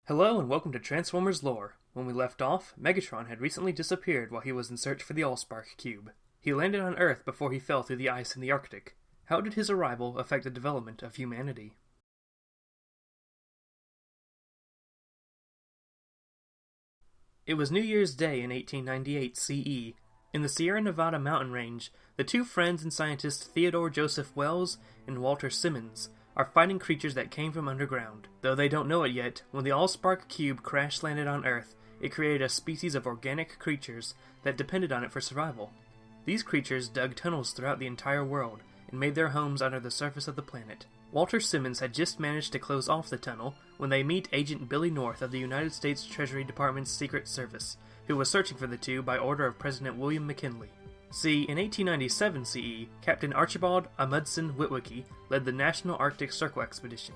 Hello and welcome to Transformers Lore. When we left off, Megatron had recently disappeared while he was in search for the Allspark Cube. He landed on Earth before he fell through the ice in the Arctic. How did his arrival affect the development of humanity? It was New Year's Day in 1898 CE. In the Sierra Nevada mountain range, the two friends and scientists Theodore Joseph Wells and Walter Simmons are fighting creatures that came from underground. Though they don't know it yet, when the Allspark Cube crash-landed on Earth, it created a species of organic creatures that depended on it for survival. These creatures dug tunnels throughout the entire world and made their homes under the surface of the planet. Walter Simmons had just managed to close off the tunnel when they meet Agent Billy North of the United States Treasury Department's Secret Service, who was searching for the two by order of President William McKinley. See, in 1897 CE, Captain Archibald Amundsen Witwicky led the National Arctic Circle Expedition.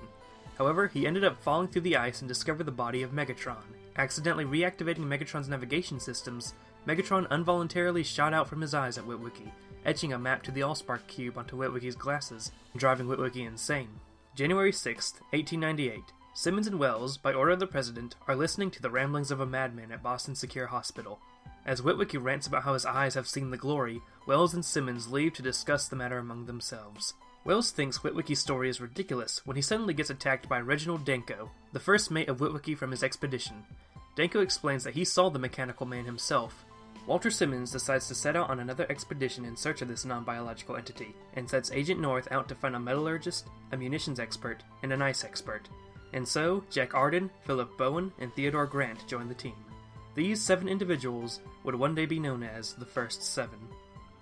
However, he ended up falling through the ice and discovered the body of Megatron. Accidentally reactivating Megatron's navigation systems, Megatron involuntarily shot out from his eyes at Witwicky, etching a map to the Allspark Cube onto Witwicky's glasses, driving Witwicky insane. January 6, 1898. Simmons and Wells, by order of the President, are listening to the ramblings of a madman at Boston Secure Hospital. As Witwicky rants about how his eyes have seen the glory, Wells and Simmons leave to discuss the matter among themselves. Wells thinks Witwicky's story is ridiculous when he suddenly gets attacked by Reginald Danko, the first mate of Witwicky from his expedition. Danko explains that he saw the mechanical man himself. Walter Simmons decides to set out on another expedition in search of this non-biological entity, and sets Agent North out to find a metallurgist, a munitions expert, and an ice expert. And so, Jack Arden, Philip Bowen, and Theodore Grant join the team. These 7 individuals would one day be known as the First 7.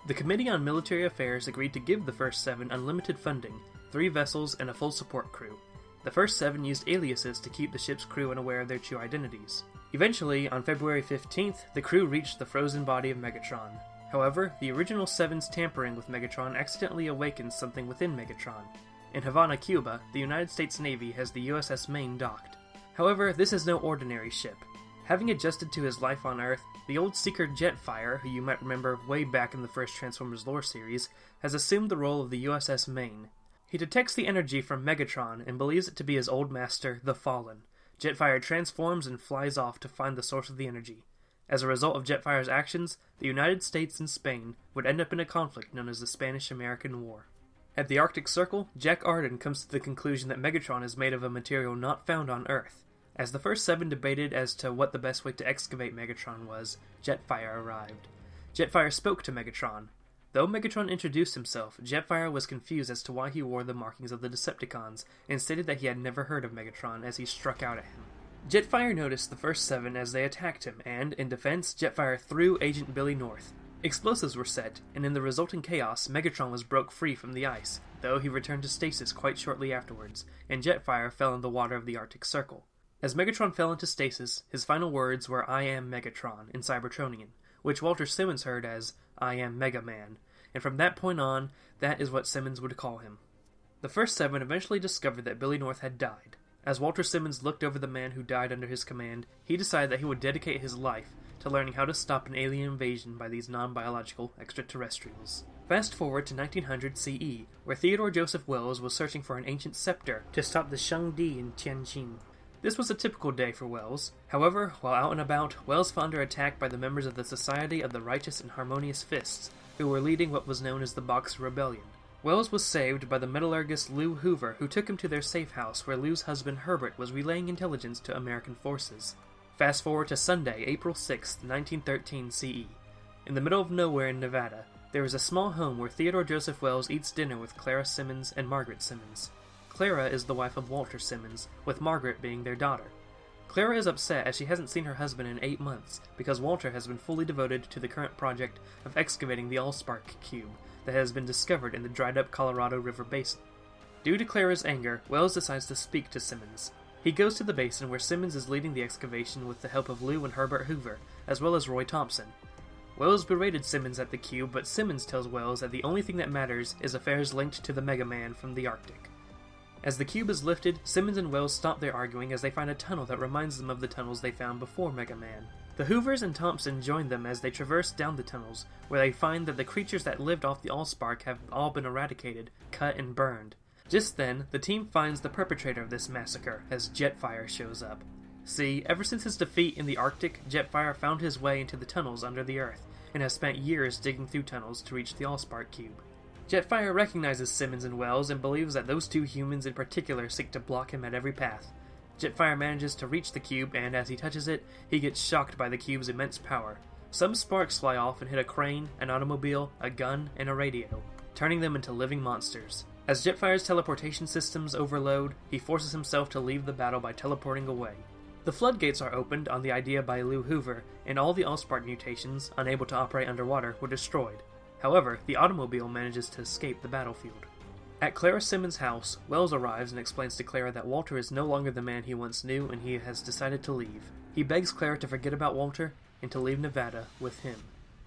The Committee on Military Affairs agreed to give the First 7 unlimited funding, 3 vessels, and a full support crew. The First 7 used aliases to keep the ship's crew unaware of their true identities. Eventually, on February 15th, the crew reached the frozen body of Megatron. However, the original 7's tampering with Megatron accidentally awakens something within Megatron. In Havana, Cuba, the United States Navy has the USS Maine docked. However, this is no ordinary ship. Having adjusted to his life on Earth, the old Seeker Jetfire, who you might remember way back in the first Transformers lore series, has assumed the role of the USS Maine. He detects the energy from Megatron and believes it to be his old master, the Fallen. Jetfire transforms and flies off to find the source of the energy. As a result of Jetfire's actions, the United States and Spain would end up in a conflict known as the Spanish-American War. At the Arctic Circle, Jack Arden comes to the conclusion that Megatron is made of a material not found on Earth. As the First 7 debated as to what the best way to excavate Megatron was, Jetfire arrived. Jetfire spoke to Megatron. Though Megatron introduced himself, Jetfire was confused as to why he wore the markings of the Decepticons, and stated that he had never heard of Megatron as he struck out at him. Jetfire noticed the First 7 as they attacked him, and, in defense, Jetfire threw Agent Billy North. Explosives were set, and in the resulting chaos, Megatron was broke free from the ice, though he returned to stasis quite shortly afterwards, and Jetfire fell in the water of the Arctic Circle. As Megatron fell into stasis, his final words were "I am Megatron" in Cybertronian, which Walter Simmons heard as "I am Mega Man," and from that point on, that is what Simmons would call him. The First 7 eventually discovered that Billy North had died. As Walter Simmons looked over the man who died under his command, he decided that he would dedicate his life to learning how to stop an alien invasion by these non-biological extraterrestrials. Fast forward to 1900 CE, where Theodore Joseph Wells was searching for an ancient scepter to stop the Shangdi in Tianjin. This was a typical day for Wells. However, while out and about, Wells fell under attack by the members of the Society of the Righteous and Harmonious Fists, who were leading what was known as the Boxer Rebellion. Wells was saved by the metallurgist Lou Hoover, who took him to their safe house where Lou's husband Herbert was relaying intelligence to American forces. Fast forward to Sunday, April 6, 1913 CE. In the middle of nowhere in Nevada, there is a small home where Theodore Joseph Wells eats dinner with Clara Simmons and Margaret Simmons. Clara is the wife of Walter Simmons, with Margaret being their daughter. Clara is upset as she hasn't seen her husband in 8 months, because Walter has been fully devoted to the current project of excavating the Allspark Cube that has been discovered in the dried-up Colorado River basin. Due to Clara's anger, Wells decides to speak to Simmons. He goes to the basin where Simmons is leading the excavation with the help of Lou and Herbert Hoover, as well as Roy Thompson. Wells berated Simmons at the cube, but Simmons tells Wells that the only thing that matters is affairs linked to the Mega Man from the Arctic. As the cube is lifted, Simmons and Wells stop their arguing as they find a tunnel that reminds them of the tunnels they found before Mega Man. The Hoovers and Thompson join them as they traverse down the tunnels, where they find that the creatures that lived off the Allspark have all been eradicated, cut, and burned. Just then, the team finds the perpetrator of this massacre as Jetfire shows up. See, ever since his defeat in the Arctic, Jetfire found his way into the tunnels under the Earth, and has spent years digging through tunnels to reach the Allspark Cube. Jetfire recognizes Simmons and Wells and believes that those two humans in particular seek to block him at every path. Jetfire manages to reach the cube, and as he touches it, he gets shocked by the cube's immense power. Some sparks fly off and hit a crane, an automobile, a gun, and a radio, turning them into living monsters. As Jetfire's teleportation systems overload, he forces himself to leave the battle by teleporting away. The floodgates are opened on the idea by Lou Hoover, and all the Allspark mutations, unable to operate underwater, were destroyed. However, the automobile manages to escape the battlefield. At Clara Simmons' house, Wells arrives and explains to Clara that Walter is no longer the man he once knew and he has decided to leave. He begs Clara to forget about Walter and to leave Nevada with him.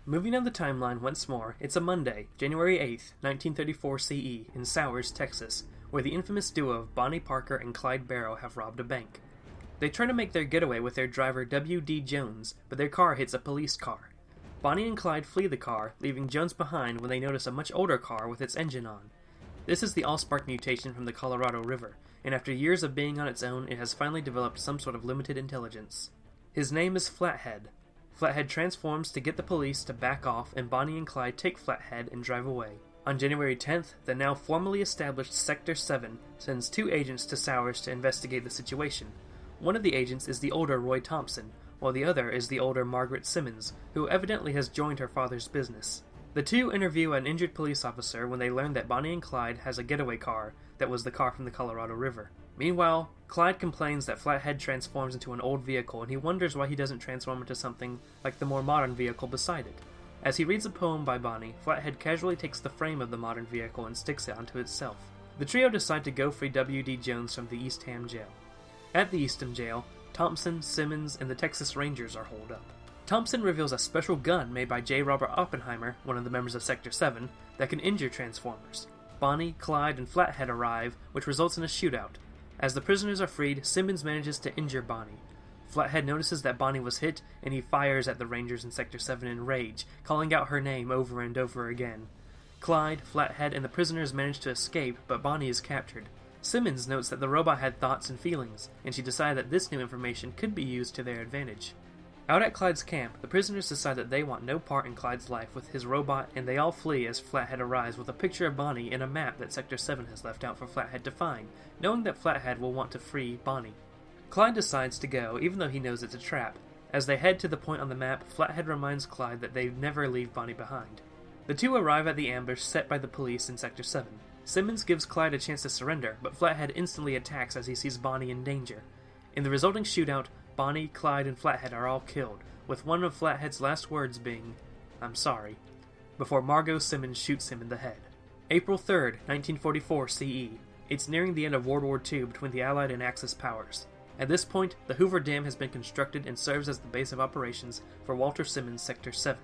Moving on the timeline once more, it's a Monday, January 8th, 1934 CE, in Sowers, Texas, where the infamous duo of Bonnie Parker and Clyde Barrow have robbed a bank. They try to make their getaway with their driver W.D. Jones, but their car hits a police car. Bonnie and Clyde flee the car, leaving Jones behind when they notice a much older car with its engine on. This is the Allspark mutation from the Colorado River, and after years of being on its own, it has finally developed some sort of limited intelligence. His name is Flathead. Flathead transforms to get the police to back off, and Bonnie and Clyde take Flathead and drive away. On January 10th, the now formally established Sector 7 sends 2 agents to Sowers to investigate the situation. One of the agents is the older Roy Thompson, while the other is the older Margaret Simmons, who evidently has joined her father's business. The two interview an injured police officer when they learn that Bonnie and Clyde has a getaway car that was the car from the Colorado River. Meanwhile, Clyde complains that Flathead transforms into an old vehicle, and he wonders why he doesn't transform into something like the more modern vehicle beside it. As he reads a poem by Bonnie, Flathead casually takes the frame of the modern vehicle and sticks it onto itself. The trio decide to go free W.D. Jones from the Eastham jail. At the Eastham jail, Thompson, Simmons, and the Texas Rangers are holed up. Thompson reveals a special gun made by J. Robert Oppenheimer, one of the members of Sector 7, that can injure Transformers. Bonnie, Clyde, and Flathead arrive, which results in a shootout. As the prisoners are freed, Simmons manages to injure Bonnie. Flathead notices that Bonnie was hit, and he fires at the Rangers in Sector 7 in rage, calling out her name over and over again. Clyde, Flathead, and the prisoners manage to escape, but Bonnie is captured. Simmons notes that the robot had thoughts and feelings, and she decided that this new information could be used to their advantage. Out at Clyde's camp, the prisoners decide that they want no part in Clyde's life with his robot, and they all flee as Flathead arrives with a picture of Bonnie and a map that Sector 7 has left out for Flathead to find, knowing that Flathead will want to free Bonnie. Clyde decides to go, even though he knows it's a trap. As they head to the point on the map, Flathead reminds Clyde that they never leave Bonnie behind. The two arrive at the ambush set by the police in Sector 7. Simmons gives Clyde a chance to surrender, but Flathead instantly attacks as he sees Bonnie in danger. In the resulting shootout, Bonnie, Clyde, and Flathead are all killed, with one of Flathead's last words being, "I'm sorry," before Margot Simmons shoots him in the head. April 3rd, 1944 CE. It's nearing the end of World War II between the Allied and Axis powers. At this point, the Hoover Dam has been constructed and serves as the base of operations for Walter Simmons' Sector 7.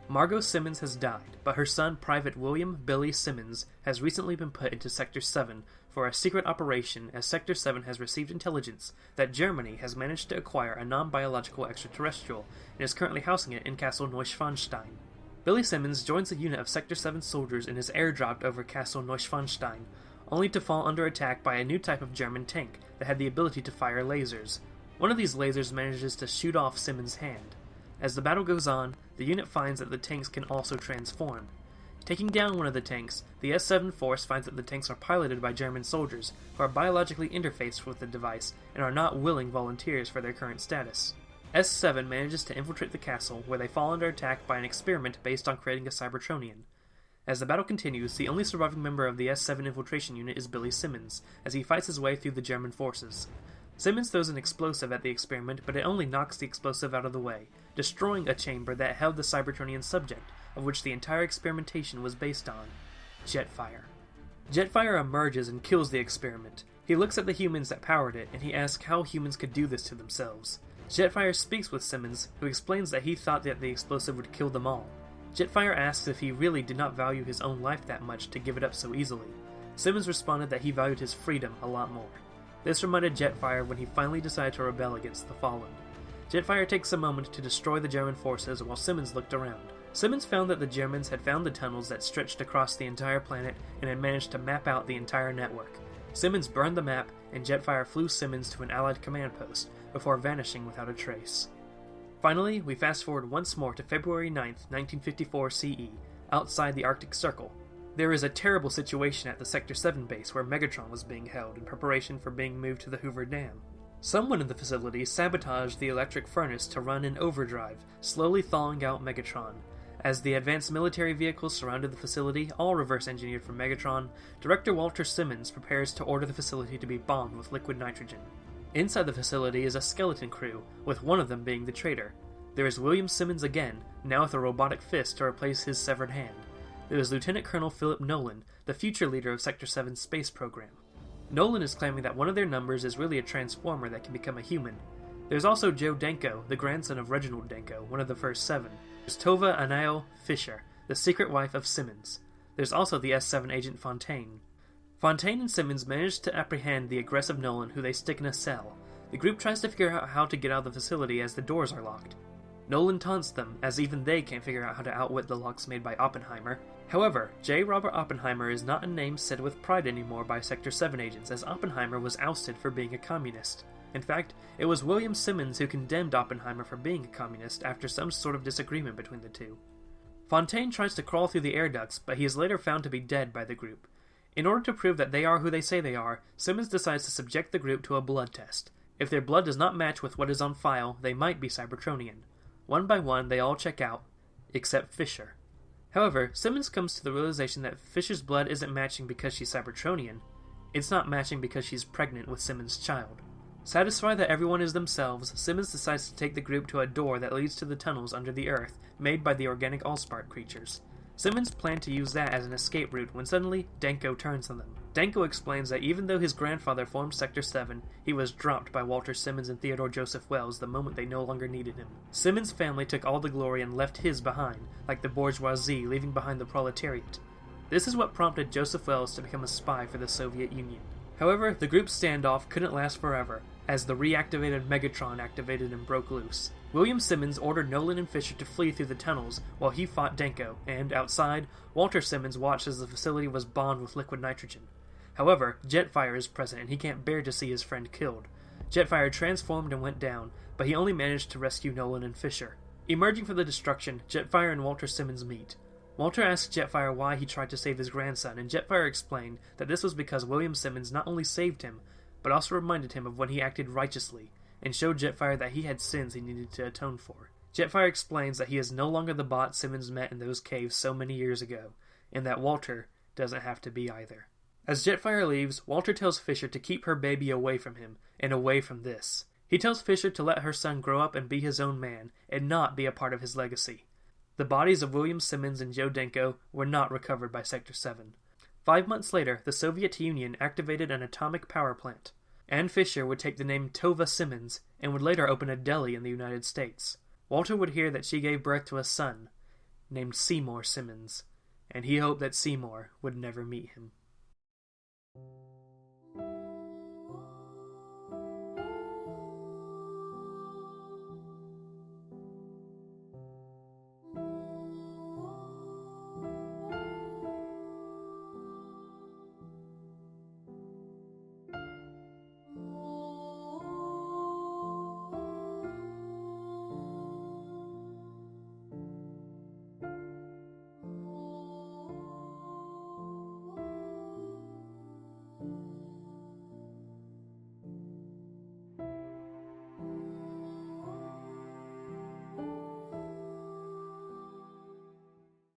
Margot Simmons has died, but her son, Private William Billy Simmons, has recently been put into Sector 7 for a secret operation, as Sector 7 has received intelligence that Germany has managed to acquire a non-biological extraterrestrial and is currently housing it in Castle Neuschwanstein. Billy Simmons joins a unit of Sector 7 soldiers and is airdropped over Castle Neuschwanstein, only to fall under attack by a new type of German tank that had the ability to fire lasers. One of these lasers manages to shoot off Simmons' hand. As the battle goes on, the unit finds that the tanks can also transform. Taking down one of the tanks, the S7 force finds that the tanks are piloted by German soldiers, who are biologically interfaced with the device and are not willing volunteers for their current status. S7 manages to infiltrate the castle, where they fall under attack by an experiment based on creating a Cybertronian. As the battle continues, the only surviving member of the S7 infiltration unit is Billy Simmons, as he fights his way through the German forces. Simmons throws an explosive at the experiment, but it only knocks the explosive out of the way, destroying a chamber that held the Cybertronian subject, of which the entire experimentation was based on: Jetfire. Jetfire emerges and kills the experiment. He looks at the humans that powered it, and he asks how humans could do this to themselves. Jetfire speaks with Simmons, who explains that he thought that the explosive would kill them all. Jetfire asks if he really did not value his own life that much to give it up so easily. Simmons responded that he valued his freedom a lot more. This reminded Jetfire when he finally decided to rebel against the Fallen. Jetfire takes a moment to destroy the German forces while Simmons looked around. Simmons found that the Germans had found the tunnels that stretched across the entire planet and had managed to map out the entire network. Simmons burned the map, and Jetfire flew Simmons to an Allied command post, before vanishing without a trace. Finally, we fast forward once more to February 9th, 1954 CE, outside the Arctic Circle. There is a terrible situation at the Sector 7 base where Megatron was being held in preparation for being moved to the Hoover Dam. Someone in the facility sabotaged the electric furnace to run in overdrive, slowly thawing out Megatron. As the advanced military vehicles surrounded the facility, all reverse-engineered from Megatron, Director Walter Simmons prepares to order the facility to be bombed with liquid nitrogen. Inside the facility is a skeleton crew, with one of them being the traitor. There is William Simmons again, now with a robotic fist to replace his severed hand. There is Lieutenant Colonel Philip Nolan, the future leader of Sector 7's space program. Nolan is claiming that one of their numbers is really a transformer that can become a human. There's also Joe Danko, the grandson of Reginald Danko, one of the first 7. There's Tova Anael Fisher, the secret wife of Simmons. There's also the S7 agent Fontaine. Fontaine and Simmons manage to apprehend the aggressive Nolan, who they stick in a cell. The group tries to figure out how to get out of the facility as the doors are locked. Nolan taunts them, as even they can't figure out how to outwit the locks made by Oppenheimer. However, J. Robert Oppenheimer is not a name said with pride anymore by Sector 7 agents, as Oppenheimer was ousted for being a communist. In fact, it was William Simmons who condemned Oppenheimer for being a communist after some sort of disagreement between the two. Fontaine tries to crawl through the air ducts, but he is later found to be dead by the group. In order to prove that they are who they say they are, Simmons decides to subject the group to a blood test. If their blood does not match with what is on file, they might be Cybertronian. One by one, they all check out, except Fisher. However, Simmons comes to the realization that Fisher's blood isn't matching because she's Cybertronian. It's not matching because she's pregnant with Simmons' child. Satisfied that everyone is themselves, Simmons decides to take the group to a door that leads to the tunnels under the earth, made by the organic Allspark creatures. Simmons planned to use that as an escape route when suddenly Danko turns on them. Danko explains that even though his grandfather formed Sector 7, he was dropped by Walter Simmons and Theodore Joseph Wells the moment they no longer needed him. Simmons' family took all the glory and left his behind, like the bourgeoisie leaving behind the proletariat. This is what prompted Joseph Wells to become a spy for the Soviet Union. However, the group's standoff couldn't last forever, as the reactivated Megatron activated and broke loose. William Simmons ordered Nolan and Fisher to flee through the tunnels while he fought Danko, and outside, Walter Simmons watched as the facility was bombed with liquid nitrogen. However, Jetfire is present and he can't bear to see his friend killed. Jetfire transformed and went down, but he only managed to rescue Nolan and Fisher. Emerging from the destruction, Jetfire and Walter Simmons meet. Walter asks Jetfire why he tried to save his grandson, and Jetfire explained that this was because William Simmons not only saved him, but also reminded him of when he acted righteously, and showed Jetfire that he had sins he needed to atone for. Jetfire explains that he is no longer the bot Simmons met in those caves so many years ago, and that Walter doesn't have to be either. As Jetfire leaves, Walter tells Fisher to keep her baby away from him, and away from this. He tells Fisher to let her son grow up and be his own man, and not be a part of his legacy. The bodies of William Simmons and Joe Danko were not recovered by Sector 7. 5 months later, the Soviet Union activated an atomic power plant. Ann Fisher would take the name Tova Simmons, and would later open a deli in the United States. Walter would hear that she gave birth to a son, named Seymour Simmons, and he hoped that Seymour would never meet him.